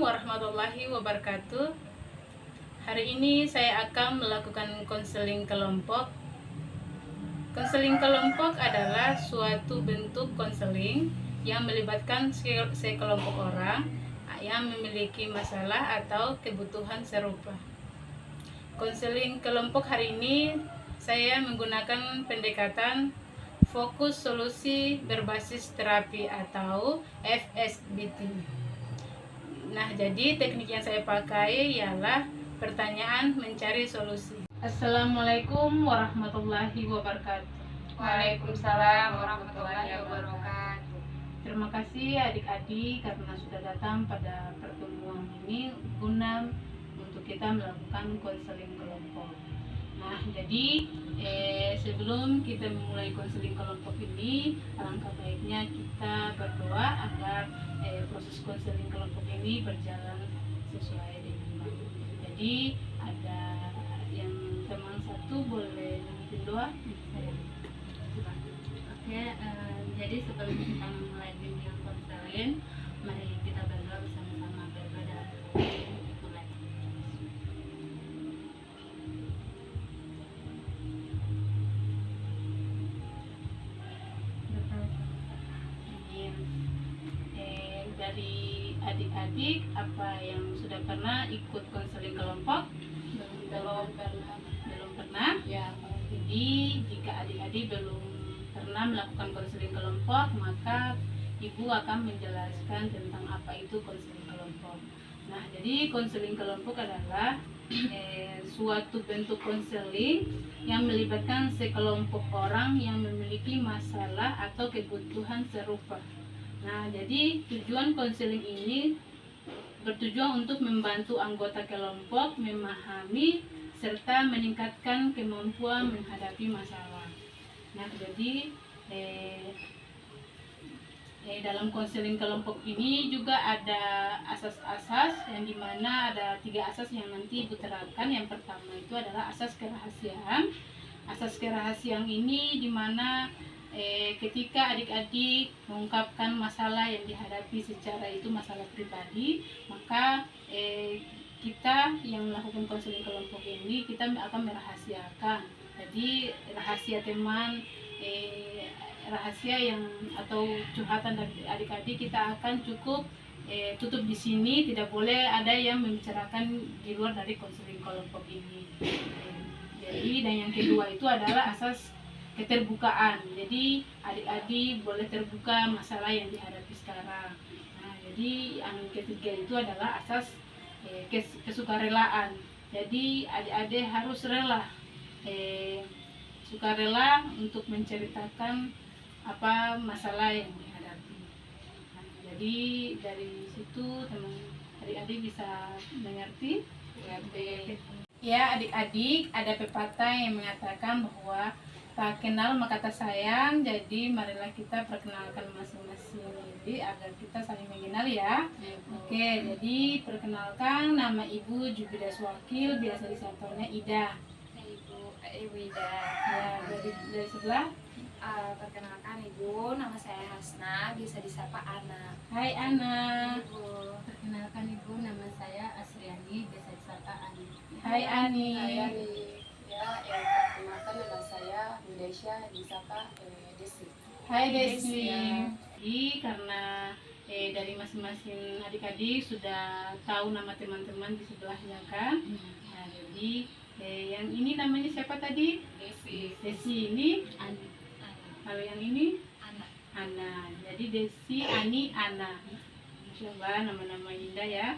warahmatullahi wabarakatuh. Hari ini saya akan melakukan konseling kelompok. Konseling kelompok adalah suatu bentuk konseling yang melibatkan sekelompok orang yang memiliki masalah atau kebutuhan serupa. Konseling kelompok hari ini saya menggunakan pendekatan fokus solusi berbasis terapi atau FSBT. Nah, jadi teknik yang saya pakai ialah pertanyaan mencari solusi. Assalamualaikum warahmatullahi wabarakatuh. Waalaikumsalam warahmatullahi wabarakatuh. Terima kasih adik-adik karena sudah datang pada pertemuan ini guna untuk kita melakukan konseling kelompok. Nah, jadi sebelum kita memulai konseling kelompok ini, alangkah baiknya kita berdoa agar proses konseling kelompok ini berjalan sesuai dengan baik. Jadi ada yang teman satu boleh memimpin doa? Oke, jadi sebelum kita memulai bimbingan konseling, mari kita berdoa bersama-sama. Berdoa dalam mulai. Dari adik-adik, apa yang sudah pernah ikut konseling kelompok? Belum pernah. Ya. Jadi jika adik-adik belum pernah melakukan konseling kelompok, maka ibu akan menjelaskan tentang apa itu konseling kelompok. Nah, jadi konseling kelompok adalah suatu bentuk konseling yang melibatkan sekelompok orang yang memiliki masalah atau kebutuhan serupa. Nah, jadi tujuan konseling ini bertujuan untuk membantu anggota kelompok memahami serta meningkatkan kemampuan menghadapi masalah. Nah, jadi dalam konseling kelompok ini juga ada asas-asas yang dimana ada 3 asas yang nanti ibu terapkan. Yang pertama itu adalah asas kerahasiaan. Asas kerahasiaan ini dimana ketika adik-adik mengungkapkan masalah yang dihadapi secara itu masalah pribadi, maka kita yang melakukan konseling kelompok ini kita akan merahasiakan. Jadi rahasia teman, rahasia yang atau curhatan dari adik-adik kita akan cukup tutup di sini, tidak boleh ada yang membicarakan di luar dari konseling kelompok ini. Jadi dan yang kedua itu adalah asas keterbukaan. Jadi adik-adik boleh terbuka masalah yang dihadapi sekarang. Nah, jadi yang ketiga itu adalah asas kesukarelaan. Jadi adik-adik harus rela sukarela untuk menceritakan apa masalah yang dihadapi. Nah, jadi dari situ teman adik-adik bisa mengerti. Ya, adik-adik, ada pepatah yang mengatakan bahwa tak kenal maka tak sayang. Jadi marilah kita perkenalkan masing-masing diri agar kita saling mengenal ya. Oke, jadi perkenalkan, nama Ibu Jubidas Wakil, biasa disapanya Ida. Ibu Ida. Ya, dari sebelah. Perkenalkan Ibu, nama saya Hasna, bisa disapa Ana. Hai Ana. Ibu. Perkenalkan Ibu, nama saya Asriani, biasa disapa Ani. Hai Ani. Ya, perkenalkan nama saya Indonesia, disapa Desi. Hai Desi. Ya. Jadi karena dari masing-masing adik-adik sudah tahu nama teman-teman di sebelahnya kan. Nah, jadi yang ini namanya siapa tadi? Desi. Desi ini. Ani. Kalau yang ini Ana. Ana. Jadi Desi, Ani, Ana. Coba nama-nama indah ya.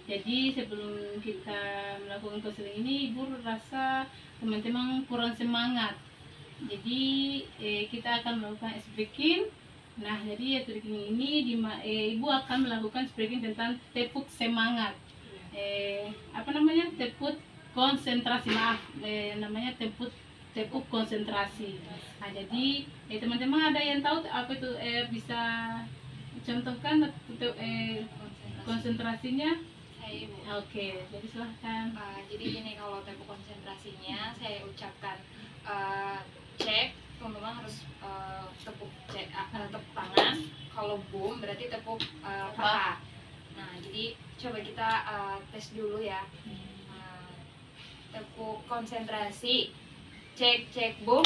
Jadi sebelum kita melakukan konseling ini, Ibu rasa teman-teman kurang semangat. Jadi kita akan melakukan ice breaking. Nah, jadi ice breaking ini Ibu akan melakukan ice breaking tentang tepuk semangat. Apa namanya? Tepuk konsentrasi. Maaf, namanya tepuk konsentrasi. Nah, jadi teman-teman ada yang tahu apa itu bisa contohkan konsentrasinya? Ibu. Oke, jadi silahkan. Jadi gini, kalau tepuk konsentrasinya saya ucapkan cek, teman-teman harus tepuk tangan. Kalau boom berarti tepuk paha. Nah, jadi coba kita tes dulu ya. Tepuk konsentrasi. Cek boom.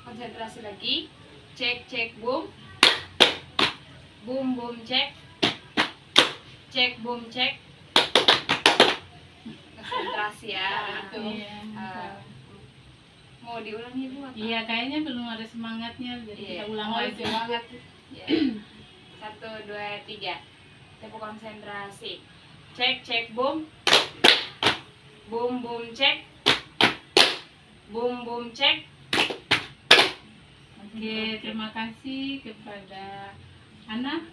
Konsentrasi lagi. Cek boom. Boom cek. Cek boom cek. Konsentrasi ya. Itu. Mau diulangi Bu? Atau? Iya, kayaknya belum ada semangatnya, jadi Iya. kita ulang Oh, lagi. semangat. Ya. 1, 2, 3. Tepuk konsentrasi. Cek boom. Boom cek. Boom cek. Oke, terima kasih kepada Ana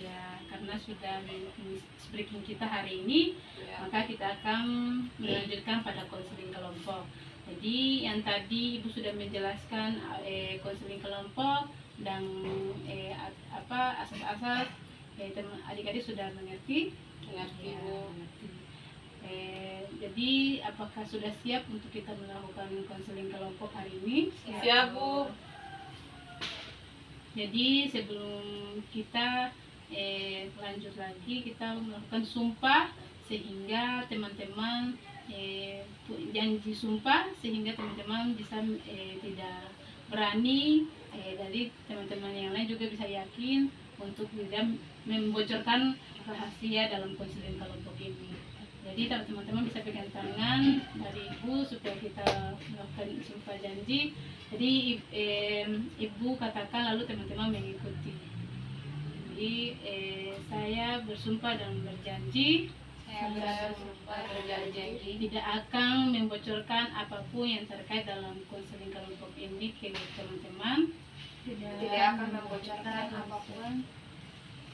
ya, karena sudah mengikuti speaking kita hari ini. Ya. Maka kita akan melanjutkan pada konseling kelompok. Jadi yang tadi Ibu sudah menjelaskan konseling kelompok dan asas-asas, adik-adik sudah mengerti. Mengerti, Ya, Bu. mengerti. Jadi apakah sudah siap untuk kita melakukan konseling kelompok hari ini? Siap, Bu. Jadi sebelum kita lanjut lagi, kita melakukan sumpah sehingga teman-teman janji sumpah sehingga teman-teman bisa tidak berani, dari teman-teman yang lain juga bisa yakin untuk tidak membocorkan rahasia dalam konseling kelompok ini. Jadi teman-teman bisa pegang tangan dari Ibu supaya kita melakukan sumpah janji. Jadi Ibu katakan lalu teman-teman mengikuti. Jadi saya bersumpah dan berjanji Saya bersumpah berjanji tidak akan membocorkan apapun yang terkait dalam konseling kelompok ini ke teman-teman. Tidak akan membocorkan apapun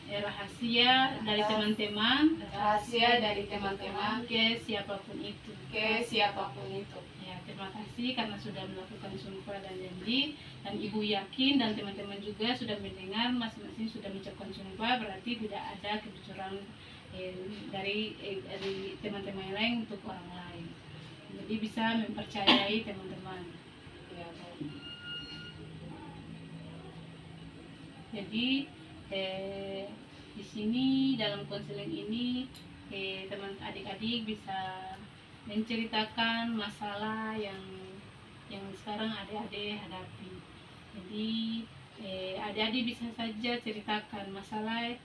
rahasia dari teman-teman rahasia dari teman-teman ke siapapun itu. ke siapapun itu. Ya, terima kasih karena sudah melakukan sumpah dan janji, dan Ibu yakin dan teman-teman juga sudah mendengar masing-masing sudah mengucapkan sumpah, berarti tidak ada kebocoran dari teman-teman yang lain untuk orang lain. Jadi bisa mempercayai teman-teman. Ya, Bu. Jadi di sini dalam konseling ini teman adik-adik bisa menceritakan masalah yang sekarang adik-adik hadapi. Jadi adik-adik bisa saja ceritakan masalah,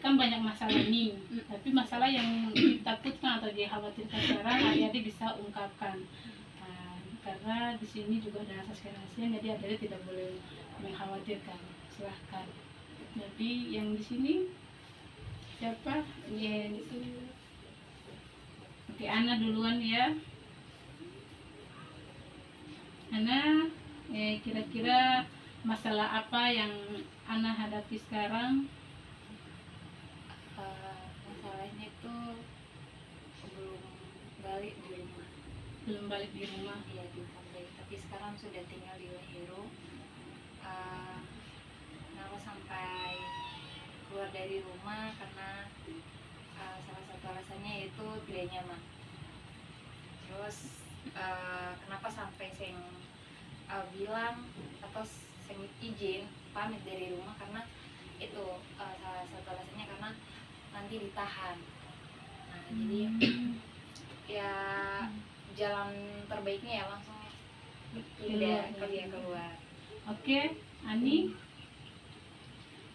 kan banyak masalah nih, tapi masalah yang ditakutkan atau dikhawatirkan sekarang adik-adik bisa ungkapkan. Karena di sini juga ada asas kerahasiaan, jadi adik-adik tidak boleh mengkhawatirkan. Silahkan. Jadi yang di sini siapa? Yang itu. Oke, Ana duluan ya. Ana, kira-kira masalah apa yang Ana hadapi sekarang? Masalahnya itu belum balik di rumah. Belum balik di rumah. Iya, di Tambay, tapi sekarang sudah tinggal di Lahiro. Kenapa sampai keluar dari rumah karena salah satu alasannya itu tidak nyaman. Terus kenapa sampai saya bilang atau saya izin pamit dari rumah karena itu salah satu alasannya karena nanti ditahan. Nah, jadi ya jalan terbaiknya ya langsung pindah keluar. Oke, Ani.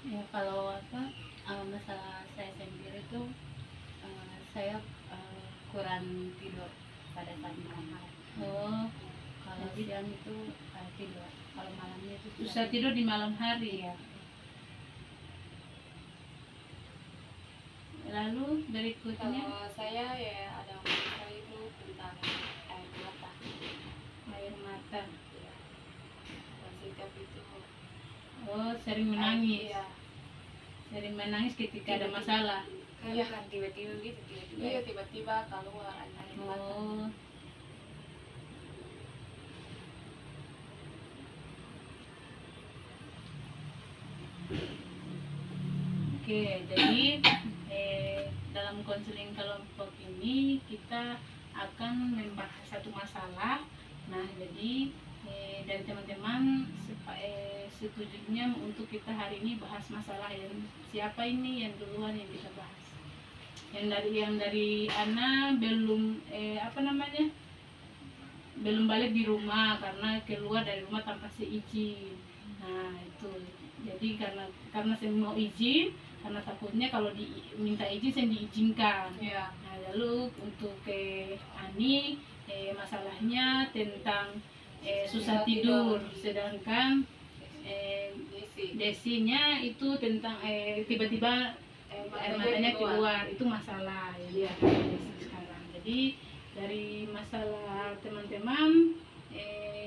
Ya, kalau masalah saya sendiri tuh saya kurang tidur pada saat malam hari. Oh, Kalau siang itu tidur, kalau malamnya itu susah tidur di malam hari. Iya. Lalu berikutnya Kalau saya ya ada masalah itu tentang air mata. air mata. Ya. Dan setiap itu Oh, sering menangis. Iya. Sering menangis ketika ada masalah. Iya. Kan tiba-tiba gitu, tiba-tiba. Iya, tiba-tiba keluar air mata. Oh. Oke, jadi dalam konseling kelompok ini kita akan membahas satu masalah. Nah, jadi dari teman-teman setujunya untuk kita hari ini bahas masalah yang siapa ini yang duluan yang kita bahas. Yang dari Ana belum belum balik di rumah karena keluar dari rumah tanpa seizin. Nah itu, jadi karena saya mau izin, karena takutnya kalau diminta izin saya diizinkan. Iya. Nah lalu untuk Ani masalahnya tentang susah tidur, sedangkan Desinya itu tentang tiba-tiba air matanya keluar, itu masalah ya Desi sekarang. Jadi dari masalah teman-teman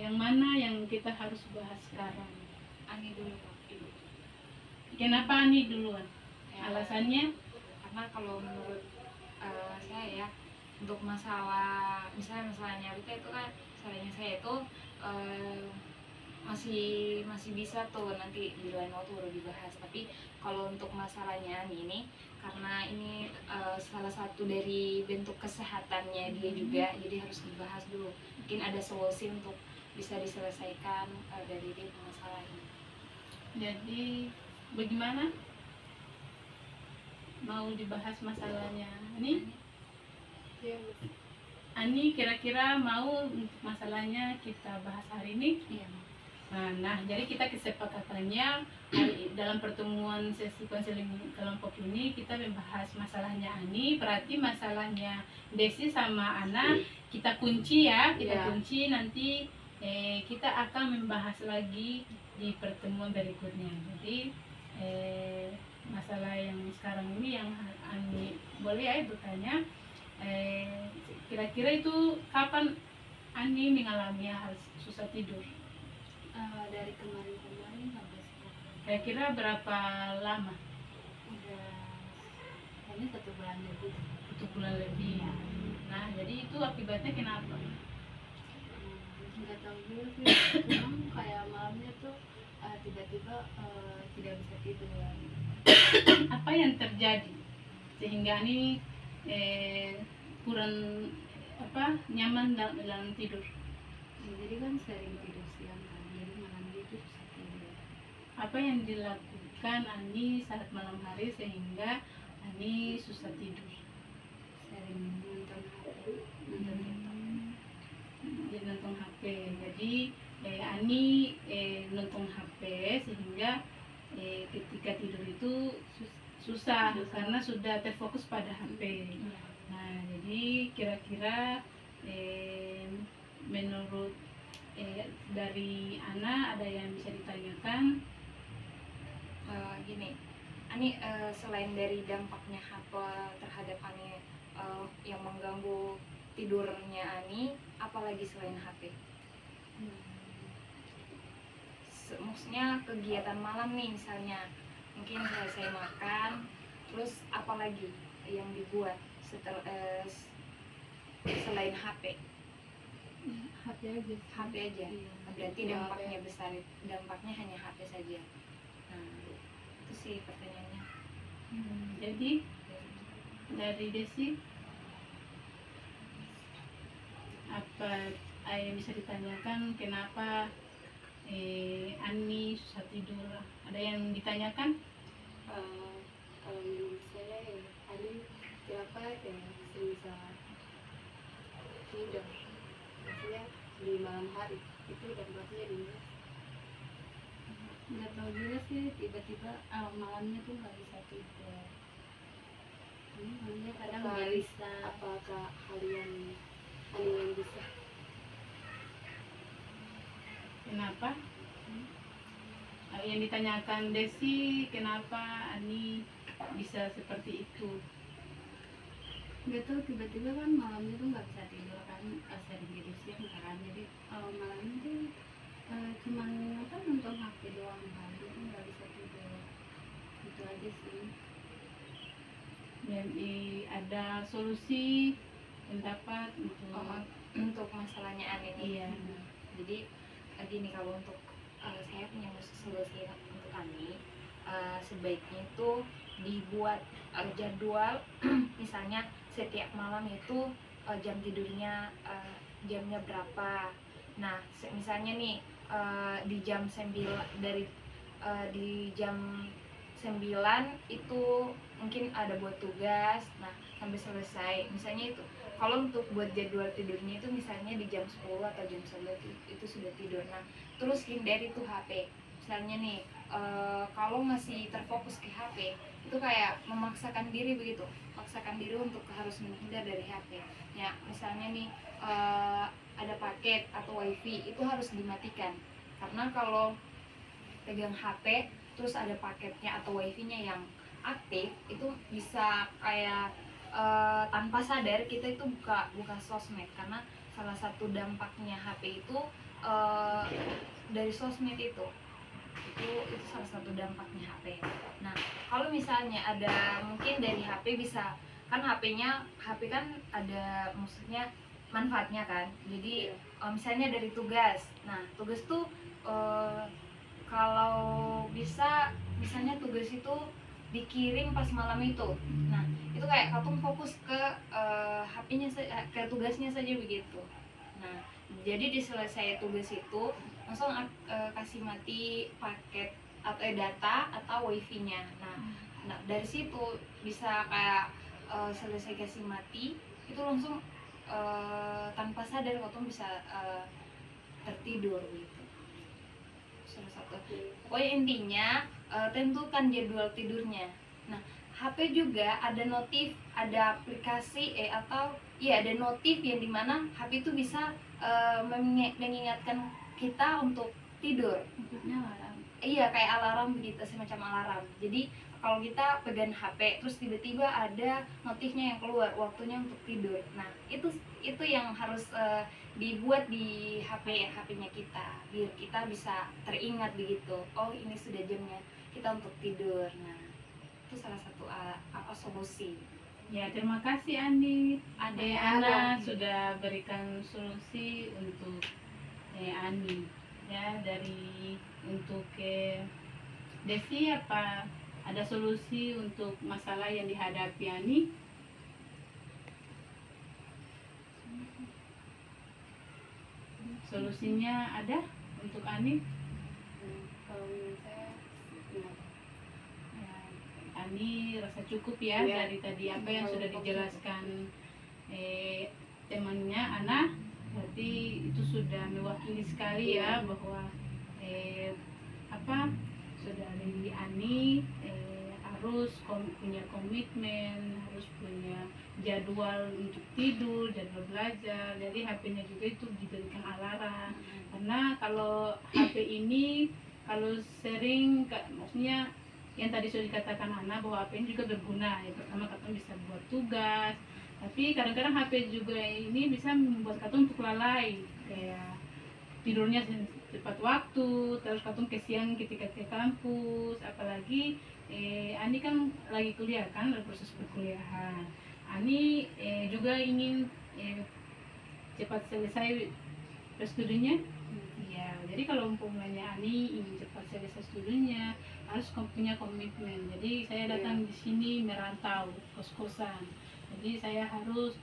yang mana yang kita harus bahas sekarang? Ani dulu Kak. Kenapa Ani duluan? Ya, Alasannya? karena kalau menurut saya ya, untuk masalah misalnya masalahnya Rika itu kan, salahnya saya itu masih bisa tuh nanti di lain waktu baru dibahas. Tapi kalau untuk masalahnya ini karena ini salah satu dari bentuk kesehatannya dia juga, jadi harus dibahas dulu. Mungkin ada solusi untuk bisa diselesaikan dari dia masalah ini. Jadi bagaimana? Mau dibahas masalahnya Ani? Ani kira-kira mau masalahnya kita bahas hari ini? Iya. Nah, jadi kita kesepakatannya dalam pertemuan sesi konseling kelompok ini kita membahas masalahnya Ani, berarti masalahnya Desi sama Ana kita kunci ya, kita kunci nanti kita akan membahas lagi di pertemuan berikutnya. Jadi masalah yang sekarang ini yang Ani boleh ya bertanya, kira-kira itu kapan Ani mengalami hal susah tidur? Dari kemarin-kemarin sampai sekarang Kira-kira berapa lama? udah kayaknya 1 bulan lebih. 1 bulan lebih. Nah, jadi itu akibatnya kenapa? Nggak tahu juga sih, memang kayak malamnya tuh tiba-tiba tidak bisa tidur. Apa yang terjadi sehingga ini kurang nyaman dalam tidur? Jadi kan sering tidur siang kan, jadi malam itu susah tidur. Apa yang dilakukan Ani saat malam hari sehingga Ani susah tidur? Sering nonton HP, nonton TikTok. Dia nonton HP. Jadi Ani nonton HP sehingga ketika tidur itu susah karena sudah terfokus pada HP. Nah, jadi kira-kira menurut dari Ana ada yang bisa ditanyakan? Gini, Ani selain dari dampaknya HP terhadap Ani yang mengganggu tidurnya Ani, apalagi selain HP? Maksudnya kegiatan malam nih misalnya, mungkin selesai makan, terus apalagi yang dibuat selain HP? HP aja. HP aja. Iya. Berarti dampaknya besar, dampaknya hanya HP saja. Nah, itu sih pertanyaannya. Jadi dari Desi apa yang bisa ditanyakan, kenapa Ani susah tidur? Ada yang ditanyakan? Kalau menurut saya ya, Ani kenapa ya bisa tidur, maksudnya di malam hari itu dampaknya di mana? Nggak tahu juga sih, tiba-tiba malamnya tuh nggak bisa tidur. Malamnya kadang nggak bisa. Apakah hal yang bisa? Kenapa? Yang ditanyakan Desi, kenapa Ani bisa seperti itu? Nggak tahu, tiba-tiba kan malamnya tuh nggak bisa tidur kan, sering tidur siang kan, jadi malamnya tuh cuman nonton HP doang kan, jadi nggak bisa tidur. Itu aja sih. Jadi ada solusi pendapat Untuk masalahnya Ani nih. Iya. Jadi gini, kalau untuk saya punya solusi untuk Ani, sebaiknya itu dibuat jadwal misalnya setiap malam itu jam tidurnya jamnya berapa, Nah, misalnya nih di jam 9 di jam 9 itu mungkin ada buat tugas. Nah, sampai selesai. Misalnya itu kalau untuk buat jadwal tidurnya itu misalnya di jam 10 atau jam 11 itu sudah tidur. Nah, terus hindari tuh HP. Misalnya nih kalau masih terfokus ke HP, itu kayak memaksakan diri begitu. Paksakan diri untuk harus menghindar dari HP. Ya, misalnya nih ada paket atau wifi itu harus dimatikan, karena kalau pegang HP terus ada paketnya atau wifi-nya yang aktif, itu bisa kayak tanpa sadar kita itu buka sosmed, karena salah satu dampaknya HP itu dari sosmed itu salah satu dampaknya HP. Nah, kalau misalnya ada mungkin dari HP bisa kan HP kan ada maksudnya manfaatnya kan. Jadi misalnya dari tugas. Nah, tugas tuh kalau bisa misalnya tugas itu dikirim pas malam itu. Nah, itu kayak kamu fokus ke HP-nya ke tugasnya saja begitu. Nah, jadi di selesai tugas itu langsung kasih mati paket atau data atau wifi-nya. Nah, dari situ bisa kayak selesai kasih mati itu langsung tanpa sadar kamu bisa tertidur gitu. Salah satu. Pokoknya intinya tentukan jadwal tidurnya. Nah, HP juga ada notif, ada aplikasi atau ya ada notif yang dimana HP itu bisa mengingatkan kita untuk tidur. Maksudnya alarm. Iya, kayak alarm begitu, semacam alarm. Jadi kalau kita pegang HP terus tiba-tiba ada notifnya yang keluar, waktunya untuk tidur. Nah, itu yang harus dibuat di HP-nya kita, biar kita bisa teringat begitu. Oh, ini sudah jamnya kita untuk tidur. Nah, itu salah satu solusi. Ya, terima kasih Ani. Ana Ana. sudah berikan solusi untuk Ani ya, dari untuk Desi, apa ada solusi untuk masalah yang dihadapi Ani? Solusinya ada untuk Ani? Kalau menurut saya Ya, Ani rasa cukup ya, Ya. dari tadi apa yang sudah dijelaskan temannya Ana. Berarti itu sudah mewakili sekali ya, bahwa apa sudah dari Ani harus punya komitmen, harus punya jadwal untuk tidur, jadwal belajar. Jadi HP-nya juga itu diberikan alarm, karena kalau HP ini kalau sering maksudnya yang tadi sudah dikatakan Ana, bahwa HP ini juga berguna ya. Pertama, kita bisa buat tugas, tapi kadang-kadang HP juga ini bisa membuat kita untuk lalai, kayak tidurnya cepat waktu, terus katung kesian ketika ke kampus. Apalagi Ani kan lagi kuliah kan, dalam proses perkuliahan. Ani juga ingin cepat selesai studinya. Ya, jadi kalau umpamanya Ani ingin cepat selesai studinya, harus punya komitmen. Jadi saya datang di sini merantau kos-kosan. Jadi saya harus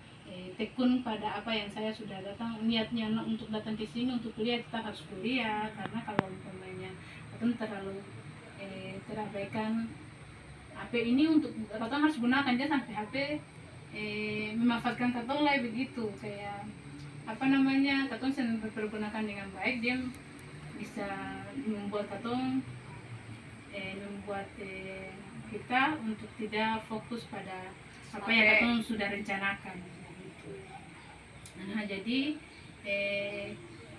tekun pada apa yang saya sudah datang, niatnya untuk datang ke sini untuk kuliah, kita harus kuliah. Karena kalau umpamanya kita terlalu terabaikan HP ini, untuk kita harus gunakan dia sampai HP memanfaatkan kita lah begitu, kayak apa namanya, kita dipergunakan dengan baik, dia bisa membuat kita membuat kita untuk tidak fokus pada apa yang kita sudah rencanakan gitu. Nah, jadi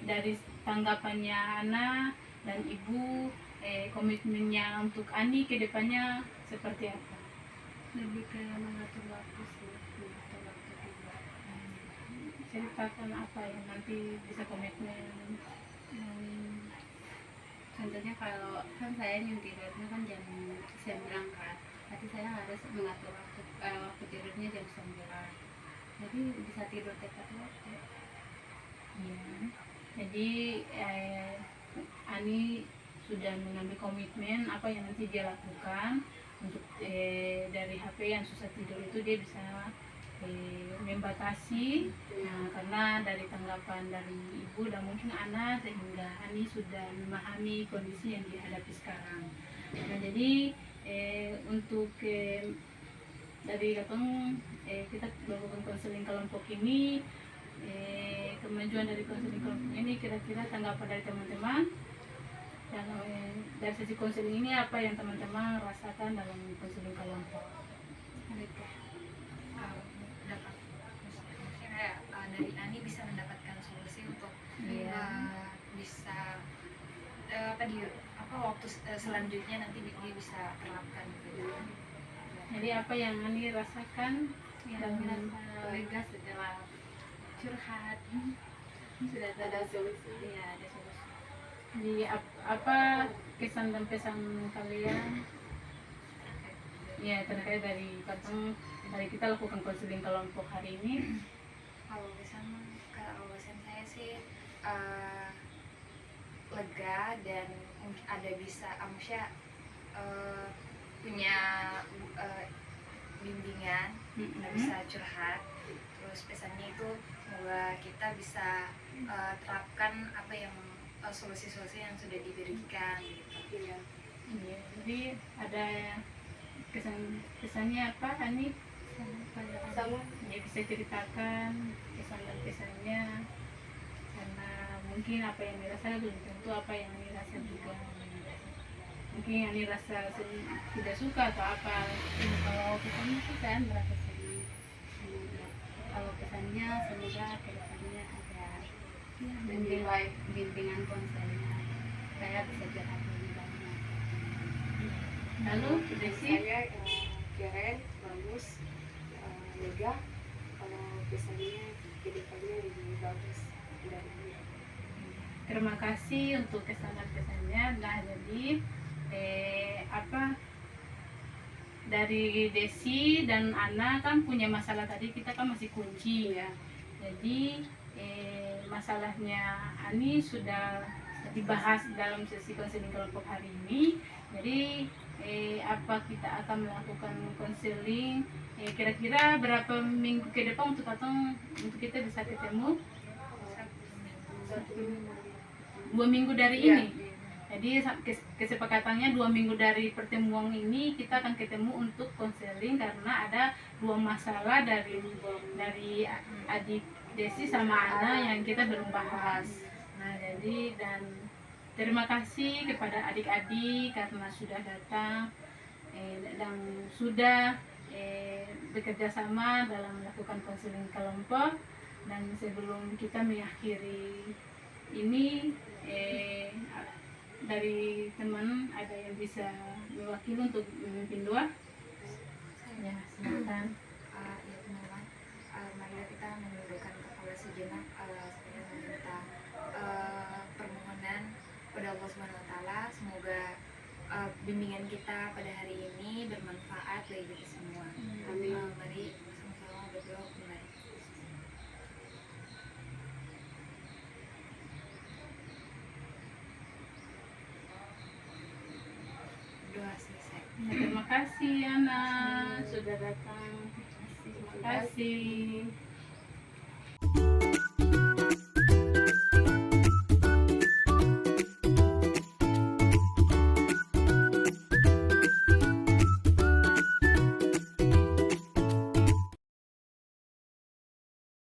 dari tanggapannya Ana dan Ibu, komitmennya untuk Ani ke depannya seperti apa? lebih ke mengatur waktu sih, mengatur waktu juga. Ceritakan apa yang nanti bisa komitmen. Contohnya kalau kan saya yang tidurnya kan jam 9 kan, berarti saya harus mengatur waktu tidurnya jam 9, jadi bisa tidur tepat waktu. Ya. Jadi Ani sudah mengambil komitmen apa yang nanti dia lakukan untuk dari HP yang susah tidur itu dia bisa membatasi. Nah, karena dari tanggapan dari ibu dan mungkin anak, sehingga Ani sudah memahami kondisi yang dihadapi sekarang. Nah, jadi untuk dari kita melakukan konseling kelompok ini, kemajuan dari konseling kelompok ini, kira-kira tanggapan dari teman-teman dan dari sesi konseling ini apa yang teman-teman rasakan dalam konseling kelompok? Dapat maksudnya kayak dari Ani bisa mendapatkan solusi untuk bisa waktu selanjutnya nanti dia bisa terapkan gitu. Jadi apa yang Ani rasakan yang merasa lega setelah curhat, sudah ada solusi. Ya, ada solusi. Jadi apa kesan dan pesan kalian ya terkait dari kita lakukan konseling kelompok hari ini? Kalau pesan saya sih lega dan ada bisa maksudnya punya bimbingan, bisa curhat. Terus pesannya itu semoga kita bisa terapkan apa yang solusi-solusi yang sudah diberikan gitu. Iya, jadi ada kesannya apa Ani? Sama. Ya, bisa ceritakan kesan dan pesannya, karena mungkin apa yang dirasakan belum tentu apa yang Ani rasa juga. Mungkin Ani rasa tidak suka atau apa. Kalau pesannya sih saya merasa senang. Kalau pesannya semoga kedepannya ada bimbingan konselnya, saya bisa curhat lebih banyak. Lalu Desi? Saya keren, bagus, lega. Kalau pesannya kedepannya lebih bagus dari ini. Terima kasih untuk kesan dan pesannya. Nah, jadi dari Desi dan Ana kan punya masalah tadi, kita kan masih kunci ya. Jadi masalahnya Ani sudah dibahas dalam sesi konseling kelompok hari ini. Jadi apa kita akan melakukan konseling kira-kira berapa minggu ke depan untuk kita bisa ketemu? 2 minggu dari ini. Jadi kesepakatannya 2 minggu dari pertemuan ini kita akan ketemu untuk konseling, karena ada 2 masalah dari adik Desi sama Ana yang kita belum bahas. Nah, jadi dan terima kasih kepada adik-adik karena sudah datang dan sudah bekerja sama dalam melakukan konseling kelompok. Dan sebelum kita mengakhiri ini, dari teman ada yang bisa mewakili untuk memimpin doa? Ya, silakan. Ya teman-teman, mari kita menundukkan kepala sejenak supaya meminta permohonan pada Allah Subhanahu Wa Taala. Semoga bimbingan kita pada hari ini bermanfaat bagi kita semua. Amin. Mari sama-sama berdoa mulai. Doa selesai. Ya, terima kasih Ana sudah datang. Terima kasih.